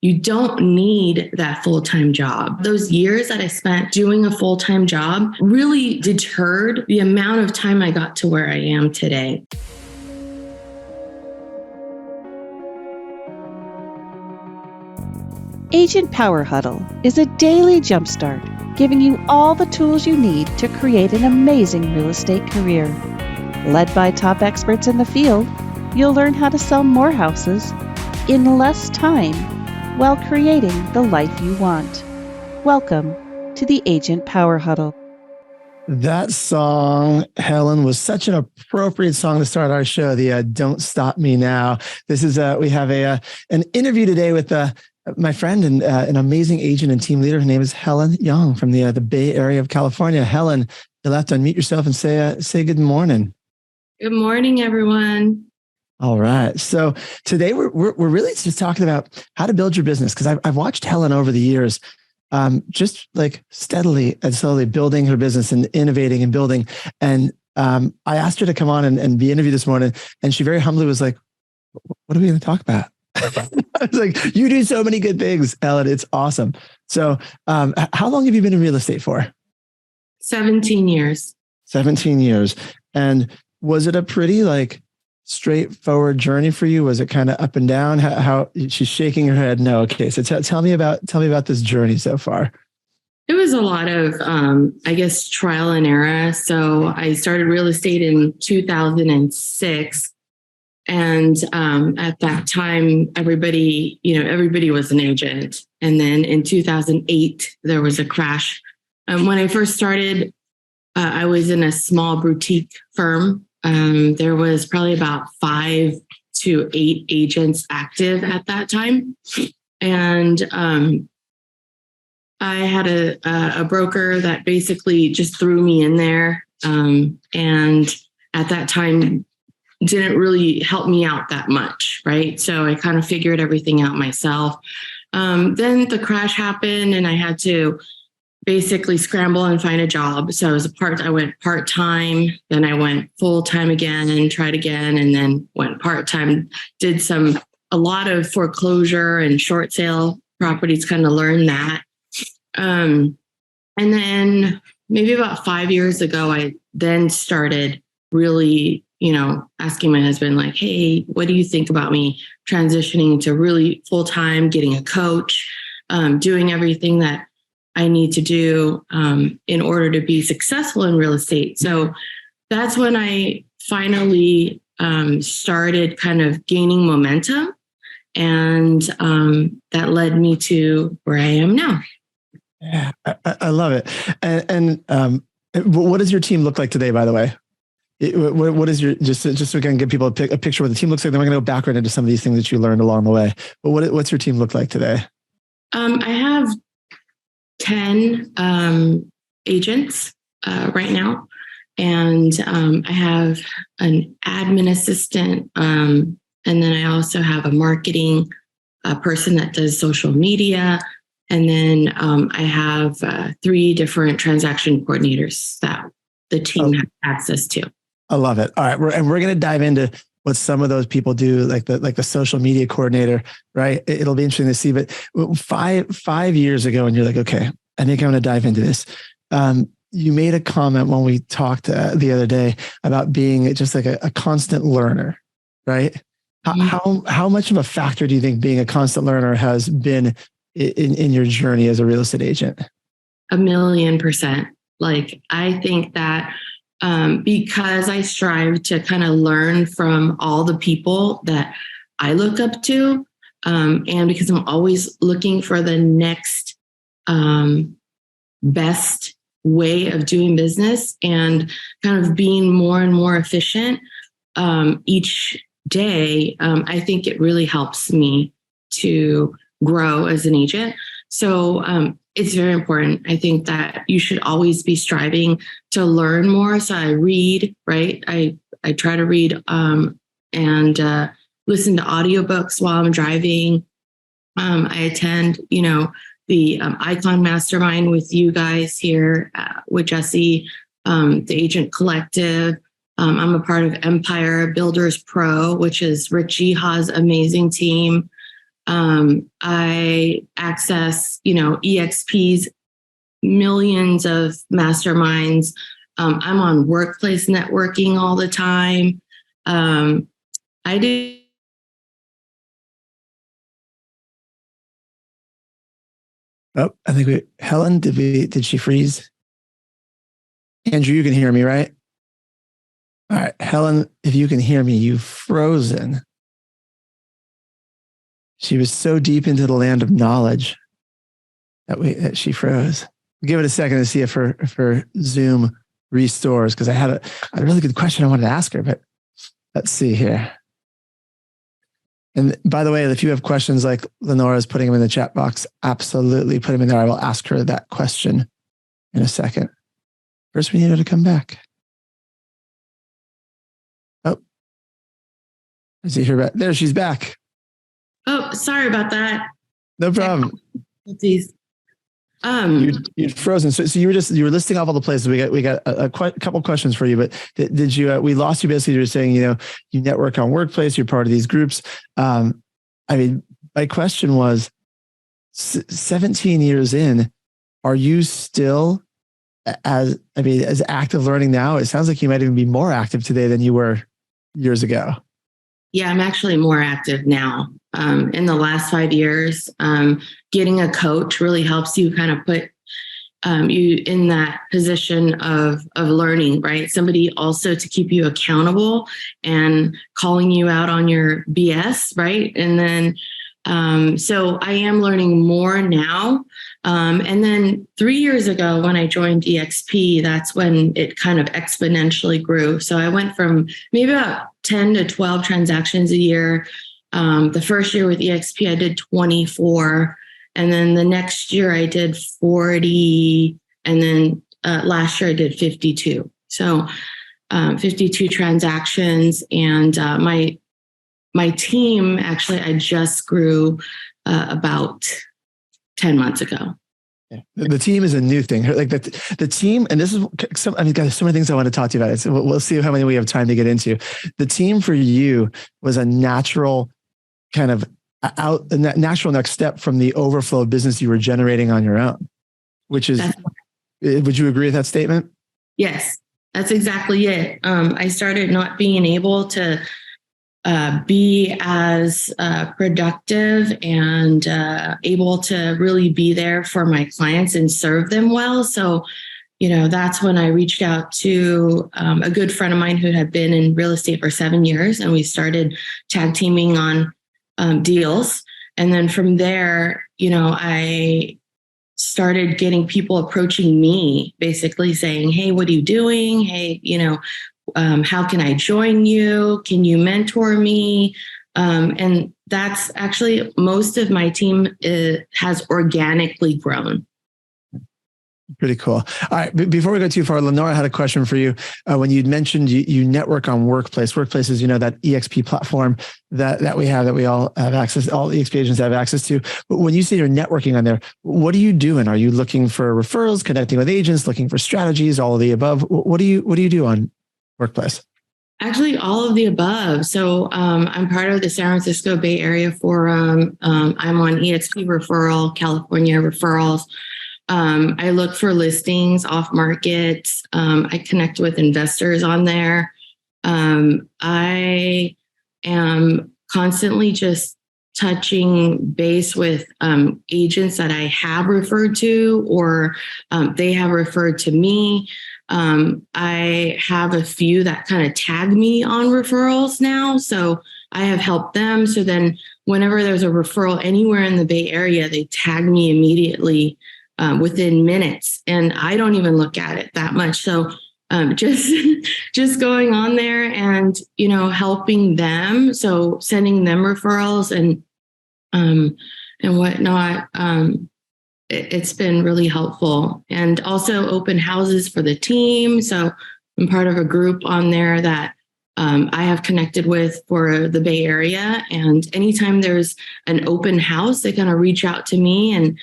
you don't need that full-time job. Those years that I spent doing a full-time job really deterred the amount of time I got to where I am today. Agent Power Huddle is a daily jumpstart, giving you all the tools you need to create an amazing real estate career. Led by top experts in the field, you'll learn how to sell more houses in less time while creating the life you want. Welcome to the Agent Power Huddle. That song, Helen, was such an appropriate song to start our show. The "Don't Stop Me Now." This is we have an interview today with my friend and an amazing agent and team leader. Her name is Helen Yong from the Bay Area of California. Helen, you'll have to unmute yourself and say good morning. Good morning, everyone. All right. So today we're really just talking about how to build your business, because I've watched Helen over the years, just like steadily and slowly building her business and innovating and building. And I asked her to come on and be interviewed this morning, and she very humbly was like, "What are we going to talk about?" I was like, "You do so many good things, Helen. It's awesome." So, how long have you been in real estate for? 17 years. 17 years. And was it a pretty straightforward journey for you? Was it kind of up and down? How she's shaking her head? No. Okay. So tell me about this journey so far. It was a lot of, trial and error. So I started real estate in 2006. And at that time, everybody was an agent. And then in 2008, there was a crash. When I first started, I was in a small boutique firm. There was probably about 5 to 8 agents active at that time. And I had a broker that basically just threw me in there. And at that time, didn't really help me out that much, right? So I kind of figured everything out myself. Then the crash happened and I had to basically scramble and find a job. So I went part-time, then I went full-time again and tried again, and then went part-time, did a lot of foreclosure and short sale properties, kind of learned that. And then maybe about 5 years ago, I then started really, asking my husband, like, "Hey, what do you think about me transitioning to really full-time, getting a coach, doing everything that I need to do in order to be successful in real estate?" So that's when I finally started kind of gaining momentum. And that led me to where I am now. Yeah, I love it. And what does your team look like today, by the way? What is your, just so we can give people a picture of what the team looks like, then we're going to go backward into some of these things that you learned along the way. But what's your team look like today? I have 10 agents right now. And I have an admin assistant. And then I also have a marketing person that does social media. And then I have 3 different transaction coordinators that the team has access to. I love it. All right. We're going to dive into what some of those people do, like the social media coordinator, right? It'll be interesting to see. But five years ago, and you're like, okay, I think I'm going to dive into this. You made a comment when we talked the other day about being just like a constant learner, right? Mm-hmm. How much of a factor do you think being a constant learner has been in your journey as a real estate agent? 1,000,000%. Like, I think that because I strive to kind of learn from all the people that I look up to, and because I'm always looking for the next best way of doing business and kind of being more and more efficient each day, I think it really helps me to grow as an agent. So it's very important. I think that you should always be striving to learn more. So I read, right? I try to read and listen to audiobooks while I'm driving. I attend, the Icon Mastermind with you guys here with Jesse, the Agent Collective. I'm a part of Empire Builders Pro, which is Rich Jiha's amazing team. I access, EXP's millions of masterminds. I'm on workplace networking all the time. I did. Oh, I think Helen, did she freeze? Andrew, you can hear me, right? All right, Helen, if you can hear me, you've frozen. She was so deep into the land of knowledge that she froze. Give it a second to see if her Zoom restores, because I had a really good question I wanted to ask her, but let's see here. And by the way, if you have questions like Lenora's putting them in the chat box, absolutely put them in there. I will ask her that question in a second. First, we need her to come back. Oh, I see her back. There, she's back. Oh, sorry about that. No problem. You're frozen. So you were listing off all the places. We got a couple questions for you, but did you? We lost you basically. You were saying, you network on workplace. You're part of these groups. My question was, 17 years in, are you still as active learning now? It sounds like you might even be more active today than you were years ago. Yeah, I'm actually more active now. In the last 5 years, getting a coach really helps you kind of put you in that position of learning, right? Somebody also to keep you accountable and calling you out on your BS, right? And then, so I am learning more now. And then 3 years ago, when I joined EXP, that's when it kind of exponentially grew. So I went from maybe about 10 to 12 transactions a year. The first year with EXP, I did 24. And then the next year I did 40. And then last year I did 52. So 52 transactions. And my team, actually, I just grew about 10 months ago. Yeah. The team is a new thing. Like the team, and this is guys, so many things I want to talk to you about. We'll see how many we have time to get into. The team for you was a natural kind of natural next step from the overflow of business you were generating on your own, which is, would you agree with that statement? Yes, that's exactly it. I started not being able to be as productive and able to really be there for my clients and serve them well. So, that's when I reached out to a good friend of mine who had been in real estate for 7 years, and we started tag teaming on deals. And then from there, I started getting people approaching me, basically saying, "Hey, what are you doing? Hey, how can I join you? Can you mentor me?" And that's actually most of my team has organically grown. Pretty cool. All right. Before we go too far, Lenora had a question for you. When you'd mentioned you network on Workplace. Workplace is, that EXP platform that we have, that we all have access, all EXP agents have access to. But when you say you're networking on there, what are you doing? Are you looking for referrals, connecting with agents, looking for strategies, all of the above? What do you do on Workplace? Actually, all of the above. So I'm part of the San Francisco Bay Area Forum. I'm on EXP Referral, California Referrals. I look for listings off market. I connect with investors on there. I am constantly just touching base with agents that I have referred to, or they have referred to me. I have a few that kind of tag me on referrals now. So I have helped them. So then whenever there's a referral anywhere in the Bay Area, they tag me immediately within minutes. And I don't even look at it that much. So just going on there and, helping them. So sending them referrals and whatnot. It's been really helpful. And also open houses for the team. So I'm part of a group on there that I have connected with for the Bay Area. And anytime there's an open house, they're going to reach out to me and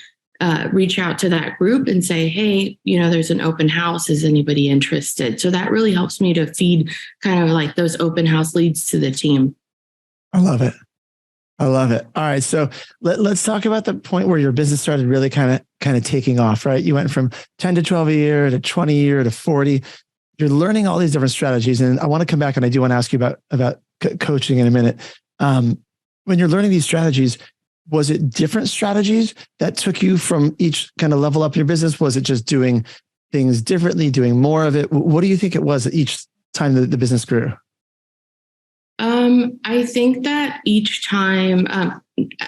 reach out to that group and say, "Hey, there's an open house. Is anybody interested?" So that really helps me to feed kind of like those open house leads to the team. I love it. I love it. All right. So let's talk about the point where your business started really kind of taking off, right? You went from 10 to 12 a year to 20 a year to 40. You're learning all these different strategies. And I want to come back and I do want to ask you about coaching in a minute. When you're learning these strategies, was it different strategies that took you from each kind of level up your business? Was it just doing things differently, doing more of it? What do you think it was each time the business grew? I think that each time,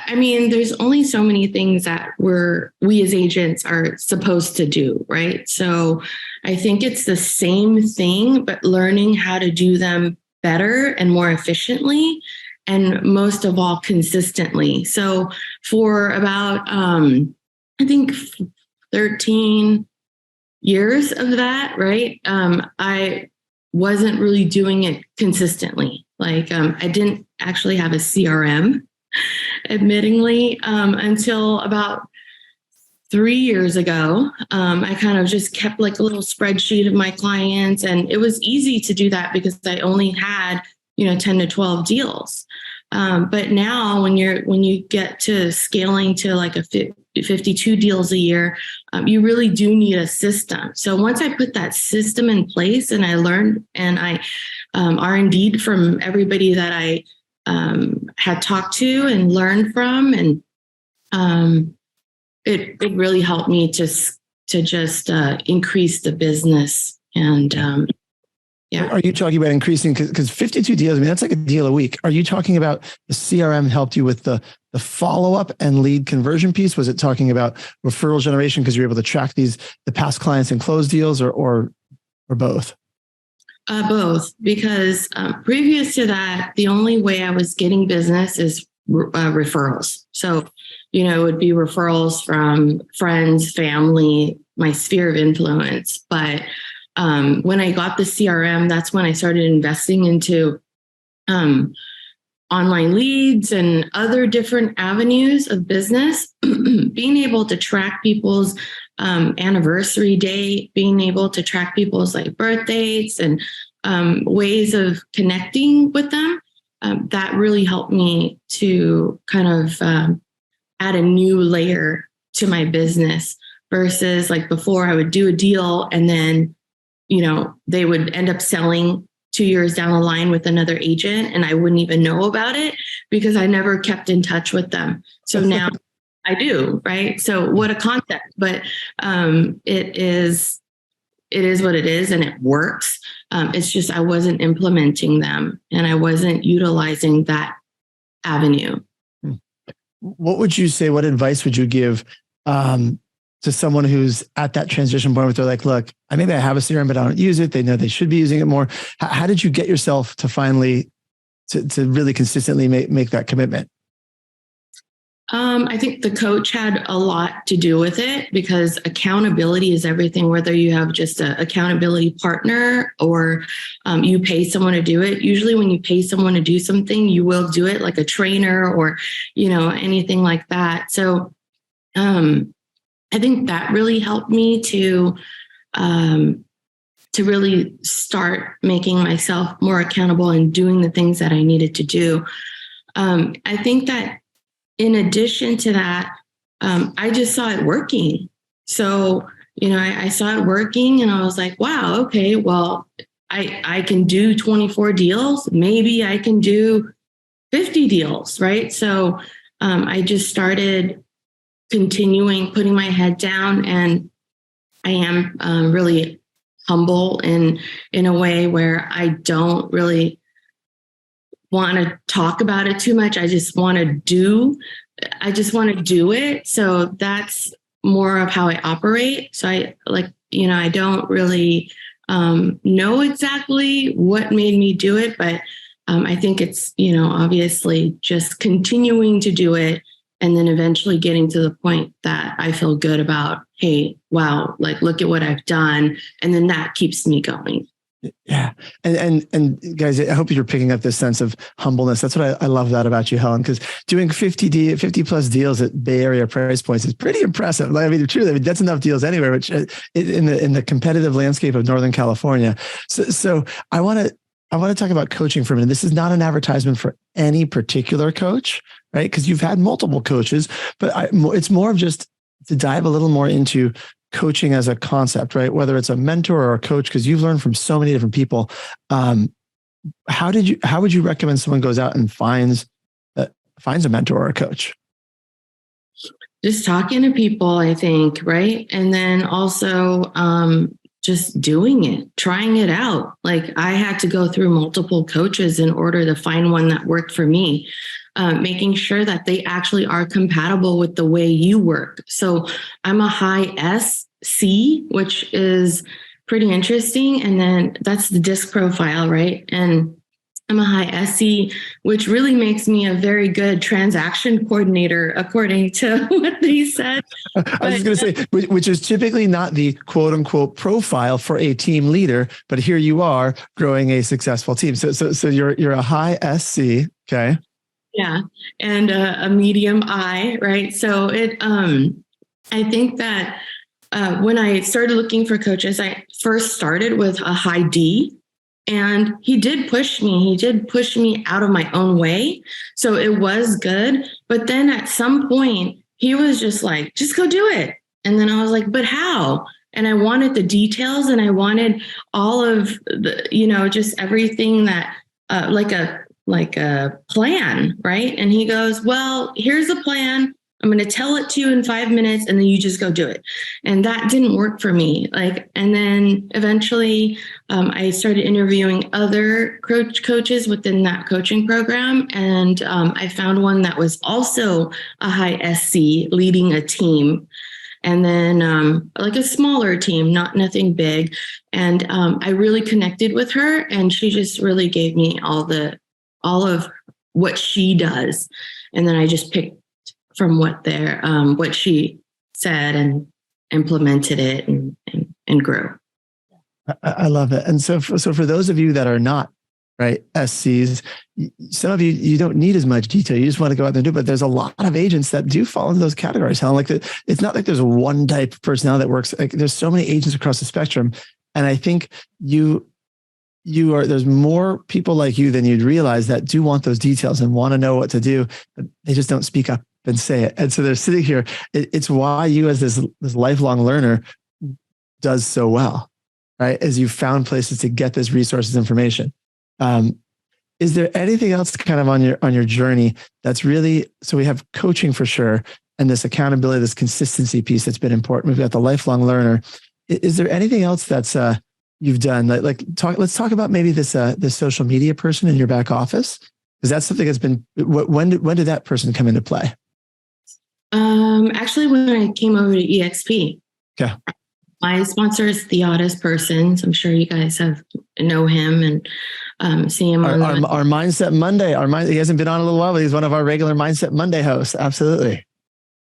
there's only so many things that we as agents are supposed to do, right? So I think it's the same thing, but learning how to do them better and more efficiently, and most of all, consistently. So for about, I think 13 years of that, right? I wasn't really doing it consistently. Like I didn't actually have a CRM, admittingly, until about 3 years ago. I kind of just kept like a little spreadsheet of my clients, and it was easy to do that because I only had 10 to 12 deals. But now when you get to scaling to like a 52 deals a year, you really do need a system. So once I put that system in place and I learned and I R&D'd from everybody that I had talked to and learned from, and it really helped me to just increase the business. And yeah. Are you talking about increasing, because 52 deals, that's like a deal a week. Are you talking about the CRM helped you with the follow-up and lead conversion piece? Was it talking about referral generation because you're able to track the past clients and close deals, or both? Both, because previous to that, the only way I was getting business is referrals. So, it would be referrals from friends, family, my sphere of influence. But when I got the CRM, that's when I started investing into online leads and other different avenues of business, being able to track people's anniversary date, being able to track people's like birth dates and ways of connecting with them. That really helped me to kind of add a new layer to my business versus like before I would do a deal and then they would end up selling 2 years down the line with another agent and I wouldn't even know about it because I never kept in touch with them. So now I do, right? So what a concept, but it is what it is and it works. It's just I wasn't implementing them and I wasn't utilizing that avenue. What would you say, what advice would you give to someone who's at that transition point where they're like, look, maybe I have a CRM, but I don't use it. They know they should be using it more. How did you get yourself to finally, to really consistently make that commitment? I think the coach had a lot to do with it because accountability is everything, whether you have just an accountability partner or you pay someone to do it. Usually when you pay someone to do something, you will do it like a trainer or, anything like that. So I think that really helped me to really start making myself more accountable and doing the things that I needed to do. I think that in addition to that, I just saw it working. So, I saw it working and I was like, wow, okay, well, I can do 24 deals. Maybe I can do 50 deals, right? So I just started continuing, putting my head down, and I am really humble in a way where I don't really want to talk about it too much. I just want to do it. So that's more of how I operate. So I don't really know exactly what made me do it, but I think it's, obviously just continuing to do it and then eventually getting to the point that I feel good about, hey, wow, like, look at what I've done. And then that keeps me going. Yeah. And guys, I hope you're picking up this sense of humbleness. That's what I love that about you, Helen, because doing 50 plus deals at Bay Area price points is pretty impressive. Truly, that's enough deals anywhere, which in the competitive landscape of Northern California. So I want to I want to talk about coaching for a minute. This is not an advertisement for any particular coach, right? Because you've had multiple coaches, but it's more of just to dive a little more into coaching as a concept, right? Whether it's a mentor or a coach, because you've learned from so many different people. How would you recommend someone goes out and finds a mentor or a coach? Just talking to people, I think, right? And then also just doing it, trying it out. Like I had to go through multiple coaches in order to find one that worked for me, making sure that they actually are compatible with the way you work. So I'm a high SC, which is pretty interesting. And then that's the disc profile, right? And I'm a high SC, which really makes me a very good transaction coordinator, according to what they said. I was just going to say, which is typically not the quote unquote profile for a team leader, but here you are growing a successful team. So you're a high SC, okay? Yeah, and a medium I, right? So I think that when I started looking for coaches, I first started with a high D. And he did push me. He did push me out of my own way. So it was good. But then at some point, he was just like, just go do it. And then I was like, but how? And I wanted the details and I wanted all of the, just everything that like a plan, right? And he goes, well, here's the plan. I'm going to tell it to you in 5 minutes and then you just go do it. And that didn't work for me. And then eventually I started interviewing other coaches within that coaching program. And I found one that was also a high SC leading a team. And then like a smaller team, nothing big. And I really connected with her and she just really gave me all of what she does. And then I just picked from what she said and implemented it and grew. I love it. And so for those of you that are not right SCs, some of you don't need as much detail. You just want to go out there and do it. But there's a lot of agents that do fall into those categories. Helen, it's not like there's one type of personality that works. Like there's so many agents across the spectrum, and I think there's more people like you than you'd realize that do want those details and want to know what to do, but they just don't speak up and say it. And so they're sitting here. It's why you as this lifelong learner does so well, right? As you found places to get this resources information. Is there anything else kind of on your journey that's really, so we have coaching for sure, and this accountability, this consistency piece that's been important. We've got the lifelong learner. Is there anything else that's you've done? Let's talk about maybe this social media person in your back office, because that's something that's been. When did that person come into play? Actually, when I came over to EXP. Okay. My sponsor is the Oddest Person. So I'm sure you guys know him and see him on our Mindset Monday. He hasn't been on a little while, but he's one of our regular Mindset Monday hosts. Absolutely.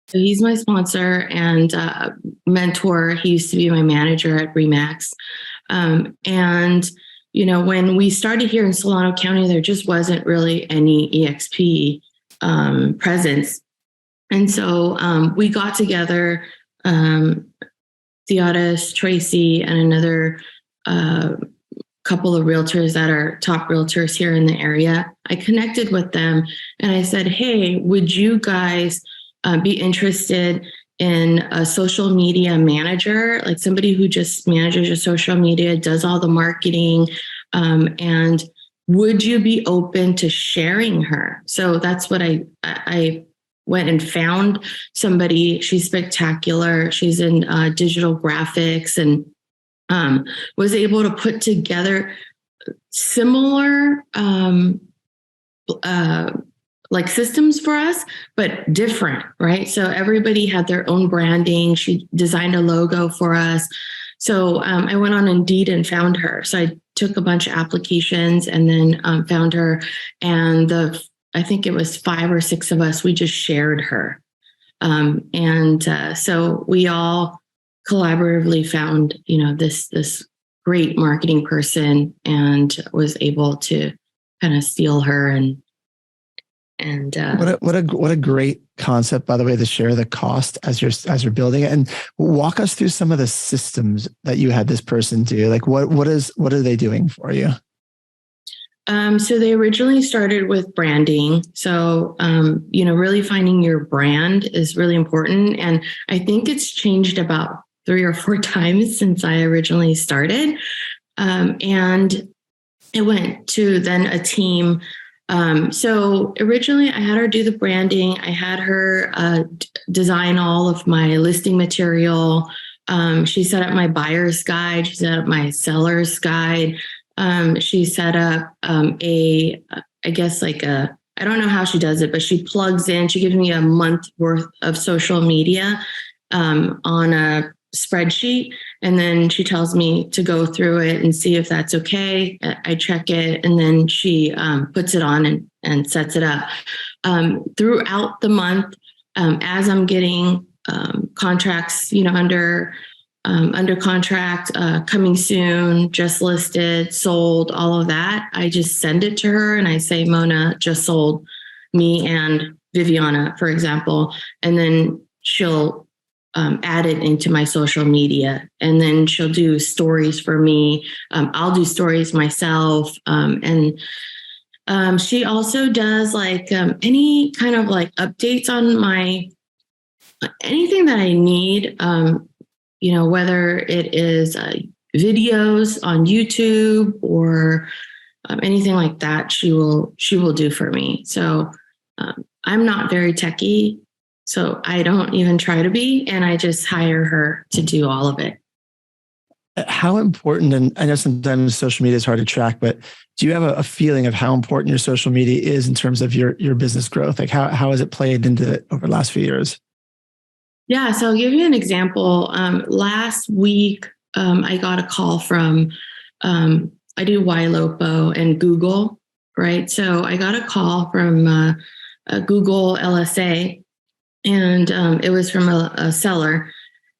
So he's my sponsor and mentor. He used to be my manager at Remax. And, when we started here in Solano County, there just wasn't really any EXP presence. And so we got together, Theodis, Tracy, and another couple of realtors that are top realtors here in the area. I connected with them and I said, hey, would you guys be interested in a social media manager, like somebody who just manages your social media, does all the marketing, and would you be open to sharing her? So that's what I went and found somebody. She's spectacular. She's in digital graphics and was able to put together similar like systems for us, but different, right? So everybody had their own branding. She designed a logo for us. So I went on Indeed and found her. So I took a bunch of applications and then found her. And I think it was 5 or 6 of us, we just shared her. So we all collaboratively found, this great marketing person and was able to kind of steal her and what a great concept, by the way, to share the cost as you're building it, and walk us through some of the systems that you had this person do. Like what are they doing for you? So they originally started with branding. So, really finding your brand is really important. And I think it's changed about 3 or 4 times since I originally started. And it went to then a team. So originally I had her do the branding. I had her design all of my listing material. She set up my buyer's guide. She set up my seller's guide. She set up I don't know how she does it, but she plugs in, she gives me a month worth of social media on a spreadsheet. And then she tells me to go through it and see if that's okay. I check it, and then she puts it on and sets it up. Throughout the month, as I'm getting contracts, under contract, coming soon, just listed, sold, all of that, I just send it to her and I say, Mona just sold me and Viviana, for example, and then she'll add it into my social media, and then she'll do stories for me. I'll do stories myself. And she also does any kind of updates on anything that I need, whether it is videos on YouTube or anything like that, she will do for me. So I'm not very techie. So I don't even try to be, and I just hire her to do all of it. How important, and I know sometimes social media is hard to track, but do you have a feeling of how important your social media is in terms of your business growth? Like how has it played into it over the last few years? Yeah, so I'll give you an example. Last week, I got a call from, I do YLOPO and Google, right? So I got a call from Google LSA, and it was from a seller.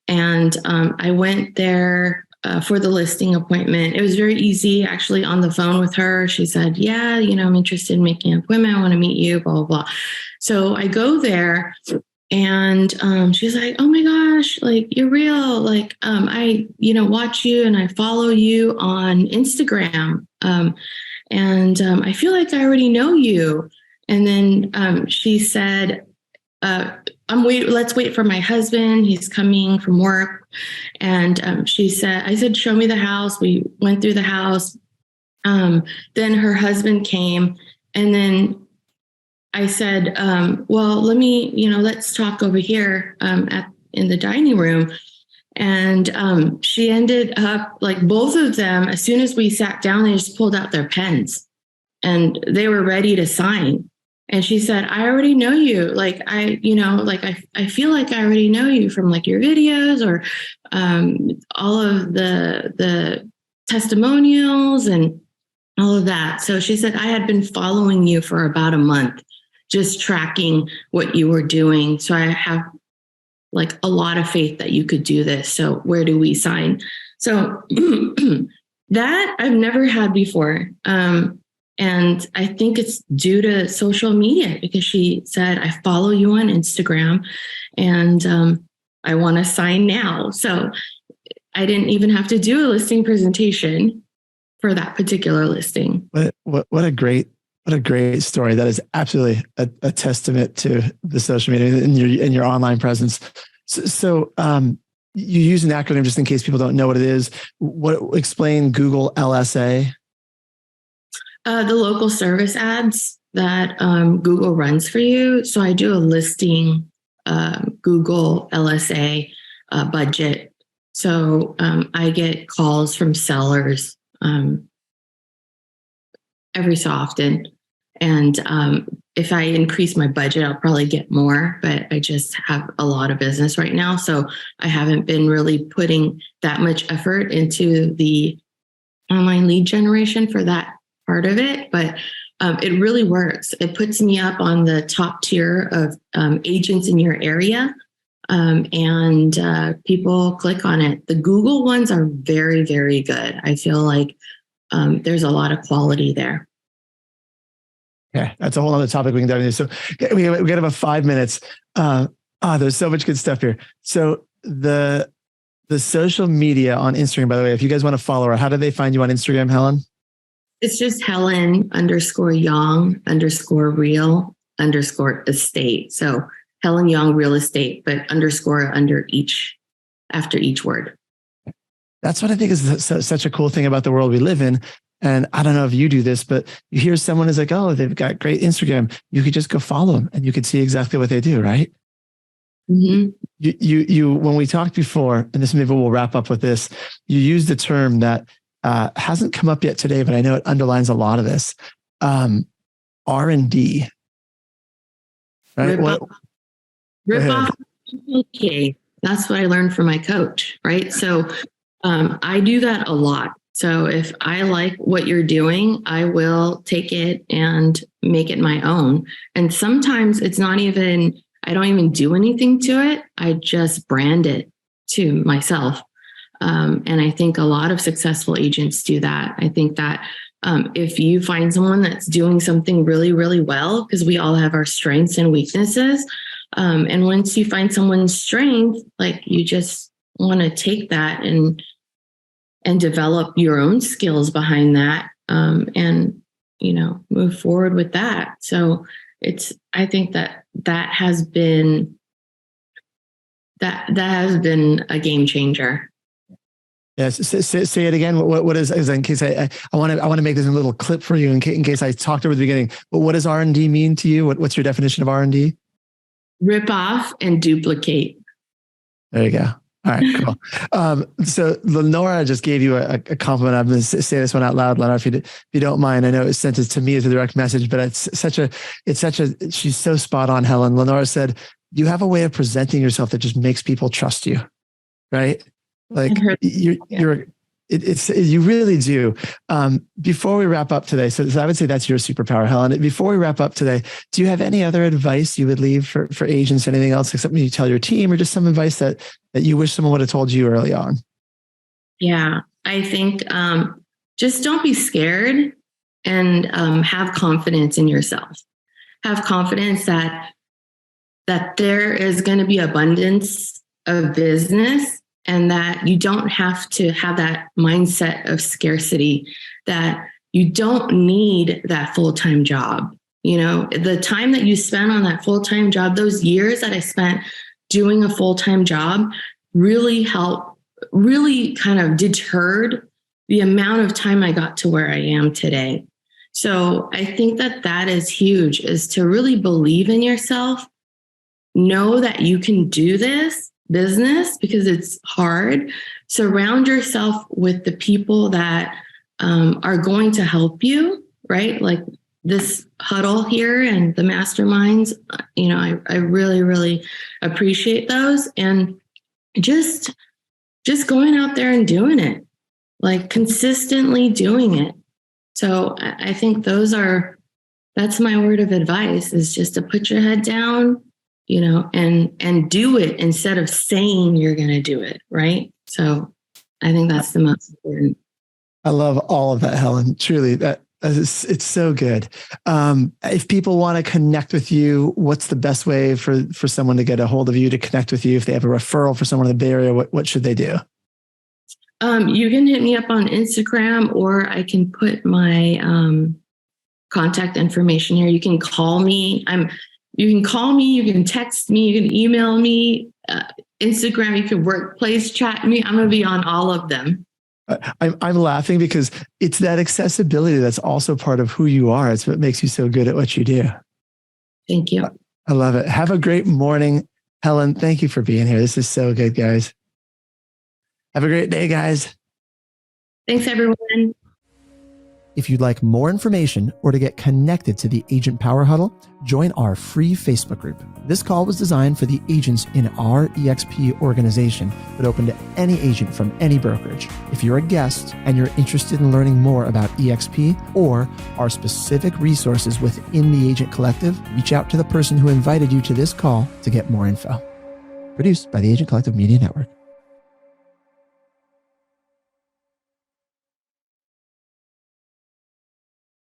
And I went there for the listing appointment. It was very easy, actually, on the phone with her. She said, yeah, I'm interested in making an appointment. I want to meet you, blah, blah, blah. So I go there, and she's like, oh my gosh, you're real. I, watch you and I follow you on Instagram. And I feel like I already know you. And then she said, let's wait for my husband. He's coming from work. And I said, show me the house. We went through the house. Then her husband came, and then I said, well, let's talk over here in the dining room. And she ended up, both of them, as soon as we sat down, they just pulled out their pens and they were ready to sign. And she said, I already know you. I feel like I already know you from your videos or all of the testimonials and all of that. So she said, I had been following you for about a month, just tracking what you were doing. So I have a lot of faith that you could do this. So where do we sign? So that I've never had before. And I think it's due to social media, because she said, I follow you on Instagram and I want to sign now. So I didn't even have to do a listing presentation for that particular listing. What a great story. That is absolutely a testament to the social media and your online presence. So you use an acronym just in case people don't know what it is. Explain Google LSA. The local service ads that Google runs for you. So I do a listing Google LSA budget. So I get calls from sellers every so often. And if I increase my budget, I'll probably get more, but I just have a lot of business right now. So I haven't been really putting that much effort into the online lead generation for that part of it, but it really works. It puts me up on the top tier of agents in your area, and people click on it. The Google ones are very, very good. I feel like there's a lot of quality there. Yeah, that's a whole other topic we can dive into. So we got about 5 minutes. There's so much good stuff here. So the social media on Instagram, by the way, if you guys want to follow her, how do they find you on Instagram, Helen? It's just Helen _Yong _real _estate. So Helen Yong real estate, but underscore after each word. That's what I think is such a cool thing about the world we live in. And I don't know if you do this, but you hear someone is like, oh, they've got great Instagram. You could just go follow them and you could see exactly what they do, right? Mm-hmm. You, when we talked before, and this maybe we'll wrap up with this, you used a term that hasn't come up yet today, but I know it underlines a lot of this. R&D. Right? Rip off. Okay. That's what I learned from my coach, right? So I do that a lot. So if I like what you're doing, I will take it and make it my own. And sometimes it's not even, I don't even do anything to it. I just brand it to myself. And I think a lot of successful agents do that. I think that if you find someone that's doing something really, really well, because we all have our strengths and weaknesses. And once you find someone's strength, like you just want to take that and develop your own skills behind that, and, move forward with that. So I think that has been a game changer. Yes. Say it again. What is in case I want to make this a little clip for you in case I talked over the beginning. But what does R&D mean to you? What's your definition of R&D? Rip off and duplicate. There you go. All right, cool. So Lenora just gave you a compliment. I'm going to say this one out loud, Lenora, if you don't mind. I know it was sent to me as a direct message, but she's so spot on, Helen. Lenora said, you have a way of presenting yourself that just makes people trust you, right? Like you really do. Before we wrap up today, so I would say that's your superpower, Helen. Before we wrap up today, do you have any other advice you would leave for agents? Anything else, like something you tell your team, or just some advice that you wish someone would have told you early on? Yeah, I think just don't be scared, and have confidence in yourself. Have confidence that there is going to be abundance of business, and that you don't have to have that mindset of scarcity, that you don't need that full-time job. The time that you spend on that full-time job, those years that I spent doing a full-time job really kind of deterred the amount of time I got to where I am today. So I think that is huge, is to really believe in yourself, know that you can do this business because it's hard. Surround yourself with the people that are going to help you, right? Like this huddle here and the masterminds, I really, really appreciate those. And just going out there and doing it, like consistently doing it. So I think that's my word of advice, is just to put your head down, and do it instead of saying you're going to do it. Right. So I think that's the most important. I love all of that, Helen. Truly, it's so good. If people want to connect with you, what's the best way for someone to get a hold of you, to connect with you? If they have a referral for someone in the Bay Area, what should they do? You can hit me up on Instagram, or I can put my contact information here. You can call me. You can text me, you can email me, Instagram, you can workplace chat me. I'm going to be on all of them. I'm laughing because it's that accessibility that's also part of who you are. It's what makes you so good at what you do. Thank you. I love it. Have a great morning, Helen. Thank you for being here. This is so good, guys. Have a great day, guys. Thanks, everyone. If you'd like more information or to get connected to the Agent Power Huddle, join our free Facebook group. This call was designed for the agents in our EXP organization, but open to any agent from any brokerage. If you're a guest and you're interested in learning more about EXP or our specific resources within the Agent Collective, reach out to the person who invited you to this call to get more info. Produced by the Agent Collective Media Network.